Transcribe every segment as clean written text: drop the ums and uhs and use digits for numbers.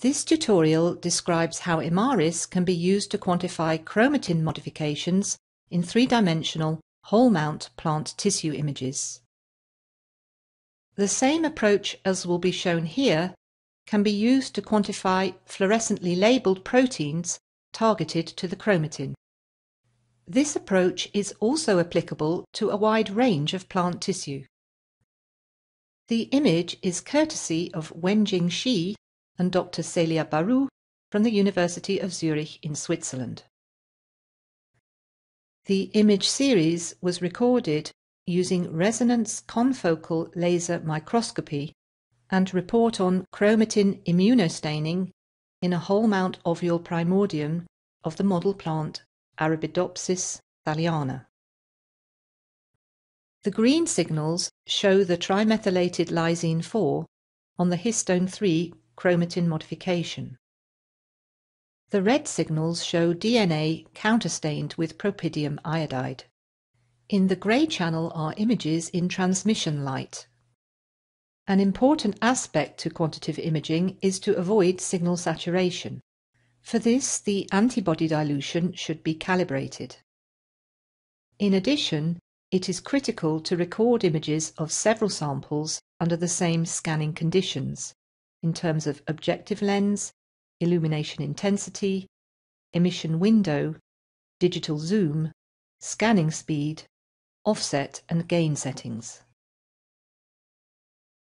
This tutorial describes how Imaris can be used to quantify chromatin modifications in three-dimensional whole-mount plant tissue images. The same approach as will be shown here can be used to quantify fluorescently labeled proteins targeted to the chromatin. This approach is also applicable to a wide range of plant tissue. The image is courtesy of Wenjing Shi and Dr. Celia Barou from the University of Zurich in Switzerland. The image series was recorded using resonance confocal laser microscopy and report on chromatin immunostaining in a whole-mount ovule primordium of the model plant Arabidopsis thaliana. The green signals show the trimethylated lysine 4 on the histone 3 chromatin modification. The red signals show DNA counterstained with propidium iodide. In the grey channel are images in transmission light. An important aspect to quantitative imaging is to avoid signal saturation. For this, the antibody dilution should be calibrated. In addition, it is critical to record images of several samples under the same scanning conditions, in terms of objective lens, illumination intensity, emission window, digital zoom, scanning speed, offset and gain settings.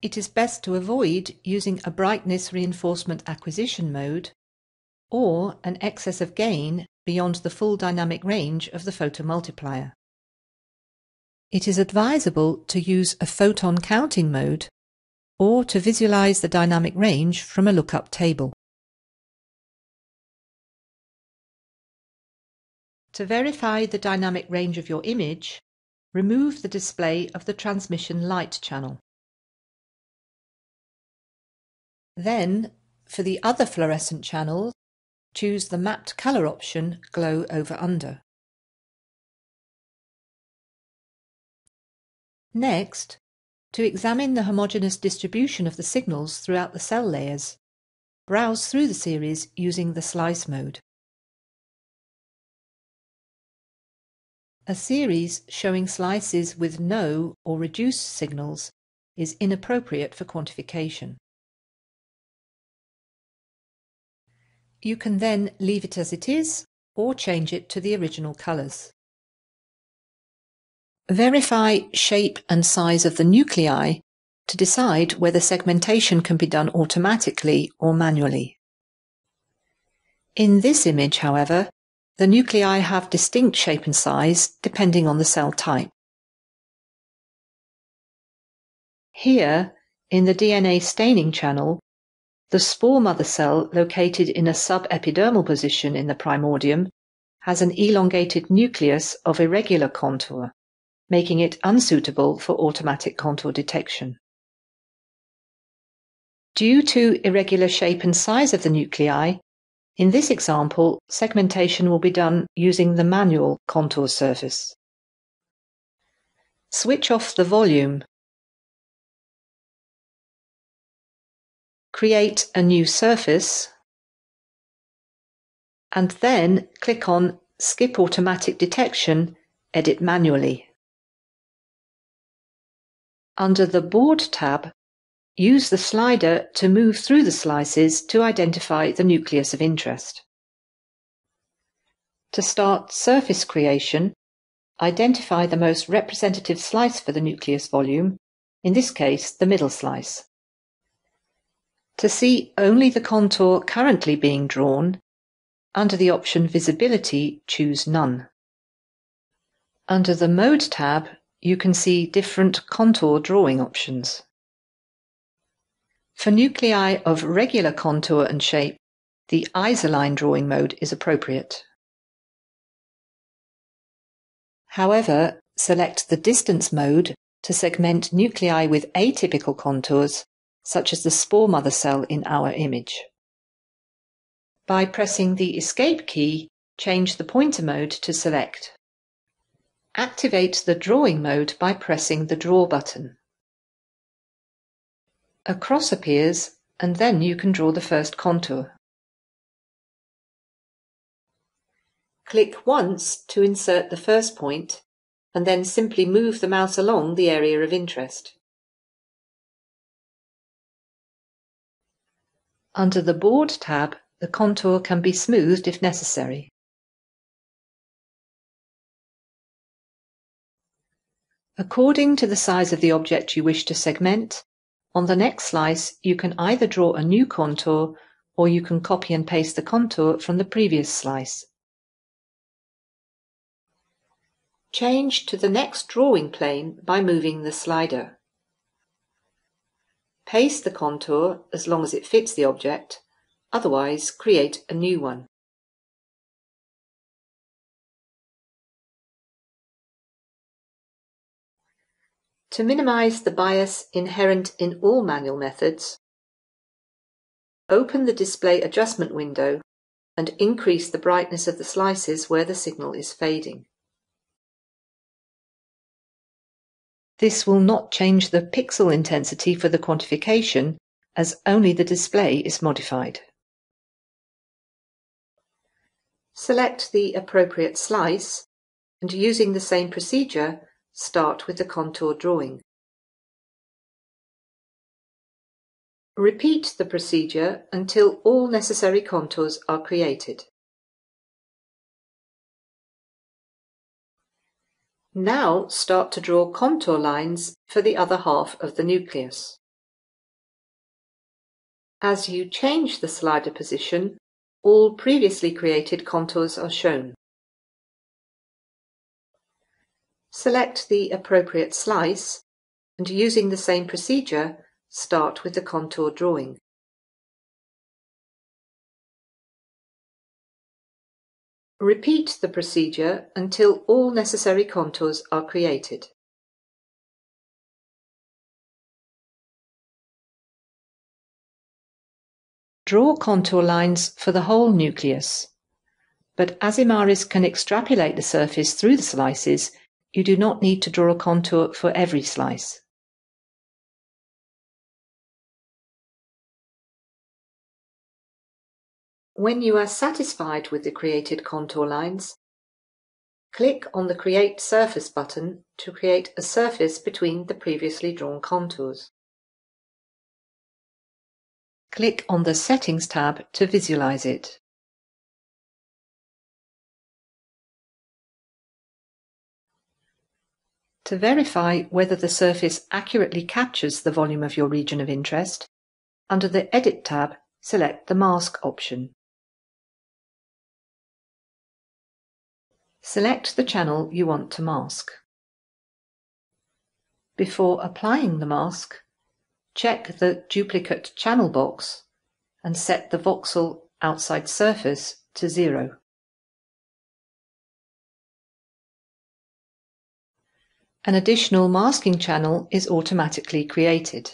It is best to avoid using a brightness reinforcement acquisition mode or an excess of gain beyond the full dynamic range of the photomultiplier. It is advisable to use a photon counting mode or to visualize the dynamic range from a lookup table. To verify the dynamic range of your image, remove the display of the transmission light channel. Then, for the other fluorescent channel, choose the mapped color option Glow over Under. Next, to examine the homogeneous distribution of the signals throughout the cell layers, browse through the series using the slice mode. A series showing slices with no or reduced signals is inappropriate for quantification. You can then leave it as it is or change it to the original colors. Verify shape and size of the nuclei to decide whether segmentation can be done automatically or manually. In this image, however, the nuclei have distinct shape and size depending on the cell type. Here, in the DNA staining channel, the spore mother cell located in a subepidermal position in the primordium has an elongated nucleus of irregular contour, making it unsuitable for automatic contour detection. Due to irregular shape and size of the nuclei, in this example, segmentation will be done using the manual contour surface. Switch off the volume. Create a new surface, and then click on Skip Automatic Detection, Edit Manually. Under the Board tab, use the slider to move through the slices to identify the nucleus of interest. To start surface creation, identify the most representative slice for the nucleus volume, in this case the middle slice. To see only the contour currently being drawn, under the option Visibility, choose None. Under the Mode tab, you can see different contour drawing options. For nuclei of regular contour and shape, the isoline drawing mode is appropriate. However, select the distance mode to segment nuclei with atypical contours, such as the spore mother cell in our image. By pressing the Escape key, change the pointer mode to Select. Activate the drawing mode by pressing the Draw button. A cross appears and then you can draw the first contour. Click once to insert the first point, and then simply move the mouse along the area of interest. Under the Board tab, the contour can be smoothed if necessary. According to the size of the object you wish to segment, on the next slice you can either draw a new contour or you can copy and paste the contour from the previous slice. Change to the next drawing plane by moving the slider. Paste the contour as long as it fits the object, otherwise create a new one. To minimize the bias inherent in all manual methods, open the Display Adjustment window and increase the brightness of the slices where the signal is fading. This will not change the pixel intensity for the quantification, as only the display is modified. Select the appropriate slice, and using the same procedure, start with the contour drawing. Repeat the procedure until all necessary contours are created. Now start to draw contour lines for the other half of the nucleus. As you change the slider position, all previously created contours are shown. Select the appropriate slice, and using the same procedure, start with the contour drawing. Repeat the procedure until all necessary contours are created. Draw contour lines for the whole nucleus, but as Imaris can extrapolate the surface through the slices, you do not need to draw a contour for every slice. When you are satisfied with the created contour lines, click on the Create Surface button to create a surface between the previously drawn contours. Click on the Settings tab to visualize it. To verify whether the surface accurately captures the volume of your region of interest, under the Edit tab, select the Mask option. Select the channel you want to mask. Before applying the mask, check the Duplicate Channel box and set the voxel outside surface to 0. An additional masking channel is automatically created.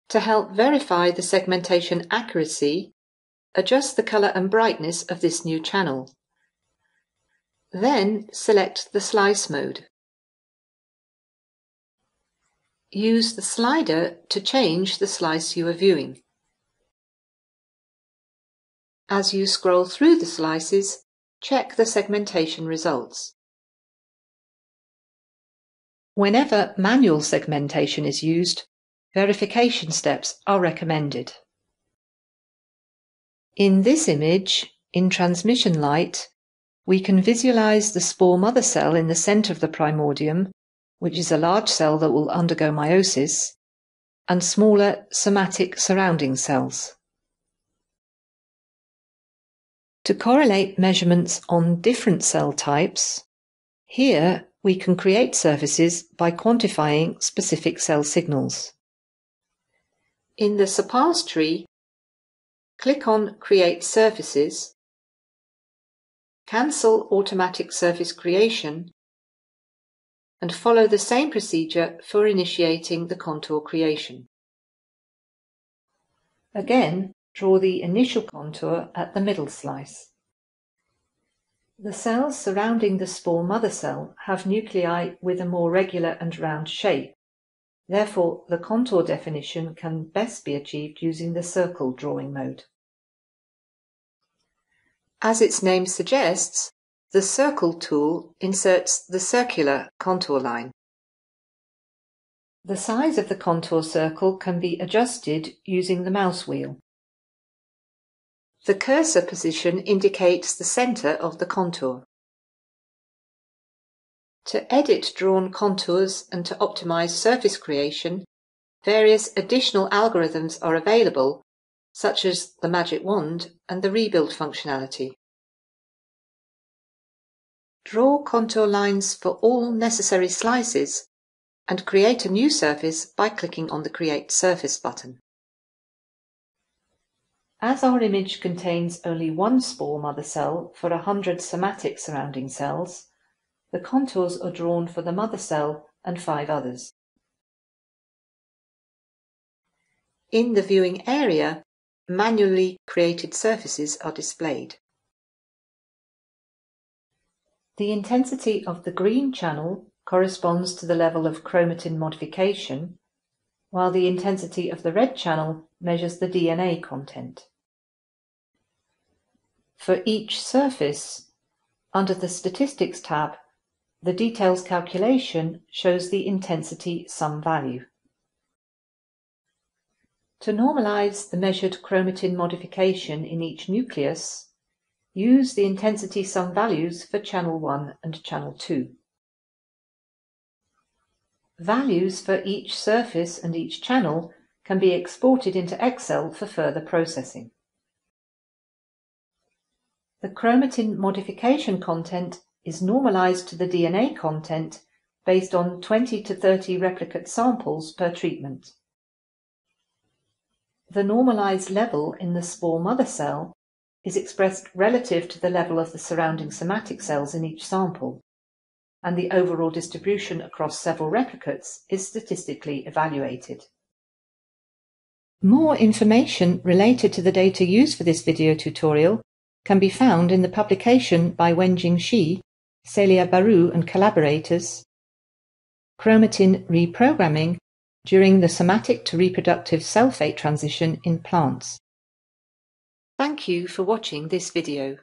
To help verify the segmentation accuracy, adjust the color and brightness of this new channel. Then select the slice mode. Use the slider to change the slice you are viewing. As you scroll through the slices, check the segmentation results. Whenever manual segmentation is used, verification steps are recommended. In this image, in transmission light, we can visualize the spore mother cell in the center of the primordium, which is a large cell that will undergo meiosis, and smaller somatic surrounding cells. To correlate measurements on different cell types, here we can create surfaces by quantifying specific cell signals. In the surpass tree, click on Create Surfaces, cancel Automatic Surface Creation, and follow the same procedure for initiating the contour creation. Again, draw the initial contour at the middle slice. The cells surrounding the spore mother cell have nuclei with a more regular and round shape. Therefore, the contour definition can best be achieved using the circle drawing mode. As its name suggests, the Circle tool inserts the circular contour line. The size of the contour circle can be adjusted using the mouse wheel. The cursor position indicates the center of the contour. To edit drawn contours and to optimize surface creation, various additional algorithms are available, such as the magic wand and the rebuild functionality. Draw contour lines for all necessary slices and create a new surface by clicking on the Create Surface button. As our image contains only one spore mother cell for 100 somatic surrounding cells, the contours are drawn for the mother cell and 5 others. In the viewing area, manually created surfaces are displayed. The intensity of the green channel corresponds to the level of chromatin modification, while the intensity of the red channel measures the DNA content. For each surface, under the Statistics tab, the Details calculation shows the intensity sum value. To normalize the measured chromatin modification in each nucleus, use the intensity sum values for channel 1 and channel 2. Values for each surface and each channel can be exported into Excel for further processing. The chromatin modification content is normalized to the DNA content based on 20 to 30 replicate samples per treatment. The normalized level in the spore mother cell is expressed relative to the level of the surrounding somatic cells in each sample, and the overall distribution across several replicates is statistically evaluated. More information related to the data used for this video tutorial can be found in the publication by Wenjing Shi, Celia Baru and collaborators, Chromatin Reprogramming during the Somatic to Reproductive Cell Fate Transition in Plants. Thank you for watching this video.